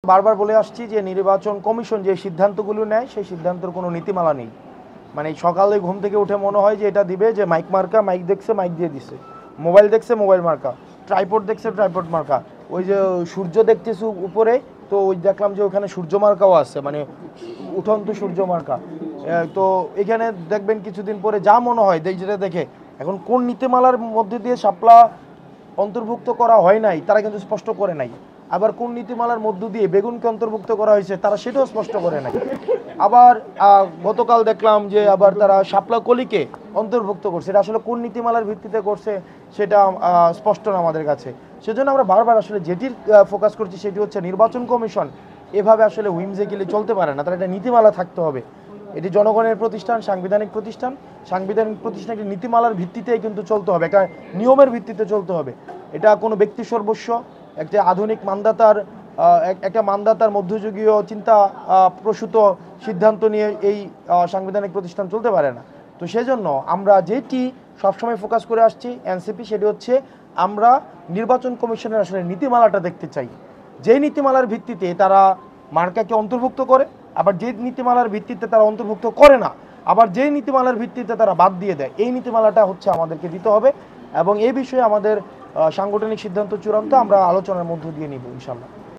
বারবার বলে আসছি যে নির্বাচন কমিশন যে সিদ্ধান্তগুলো নেয় সেই সিদ্ধান্তের কোনো নীতিমালা নেই। মানে সকালে ঘুম থেকে উঠে মনে হয় যে এটা দিবে, যে মাইক মার্কা, মাইক দেখছে মাইক দিয়ে দিছে, মোবাইল দেখছে মোবাইল মার্কা, ট্রাইপড দেখছে ট্রাইপড মার্কা। ওই যে সূর্য দেখতেছে উপরে, তো ওই দেখলাম যে ওখানে সূর্য মার্কাও আছে, মানে উঠন্ত সূর্য মার্কা। তো এখানে দেখবেন কিছুদিন পরে যা মনে হয় যেটা দেখে, এখন কোন নীতিমালার মধ্যে দিয়ে শাপলা অন্তর্ভুক্ত করা হয় নাই তারা কিন্তু স্পষ্ট করে নাই। আবার কোন নীতিমালার মধ্য দিয়ে বেগুনকে অন্তর্ভুক্ত করা হয়েছে তারা সেটাও স্পষ্ট করে নাই। আবার গতকাল দেখলাম যে আবার তারা শাপলা কলিকে অন্তর্ভুক্ত করছে, এটা আসলে কোন নীতিমালার ভিত্তিতে করছে সেটা স্পষ্ট না আমাদের কাছে। সেজন্য আমরা বারবার আসলে যেটির ফোকাস করছি সেটি হচ্ছে নির্বাচন কমিশন এভাবে আসলে হুইমজেকিলি চলতে পারে না, তার একটা নীতিমালা থাকতে হবে। এটি জনগণের প্রতিষ্ঠান, সাংবিধানিক প্রতিষ্ঠান। সাংবিধানিক প্রতিষ্ঠান একটি নীতিমালার ভিত্তিতেই কিন্তু চলতে হবে, একটা নিয়মের ভিত্তিতে চলতে হবে। এটা কোনো ব্যক্তি সর্বস্ব, একটা আধুনিক মানদাতার একটা মানদাতার মধ্যযুগীয় চিন্তা প্রসূত সিদ্ধান্ত নিয়ে এই সাংবিধানিক প্রতিষ্ঠান চলতে পারে না। তো সেজন্য আমরা যেটি সবসময় ফোকাস করে আসছি এনসিপি, সেটি হচ্ছে আমরা নির্বাচন কমিশনের আসলে নীতিমালাটা দেখতে চাই। যেই নীতিমালার ভিত্তিতে তারা মার্কাকে অন্তর্ভুক্ত করে, আবার যে নীতিমালার ভিত্তিতে তারা অন্তর্ভুক্ত করে না, আবার যেই নীতিমালার ভিত্তিতে তারা বাদ দিয়ে দেয়, এই নীতিমালাটা হচ্ছে আমাদেরকে দিতে হবে। এবং এই বিষয়ে আমাদের সাংগঠনিক সিদ্ধান্ত চূড়ান্ত আমরা আলোচনার মধ্য দিয়ে নিব ইনশাল্লাহ।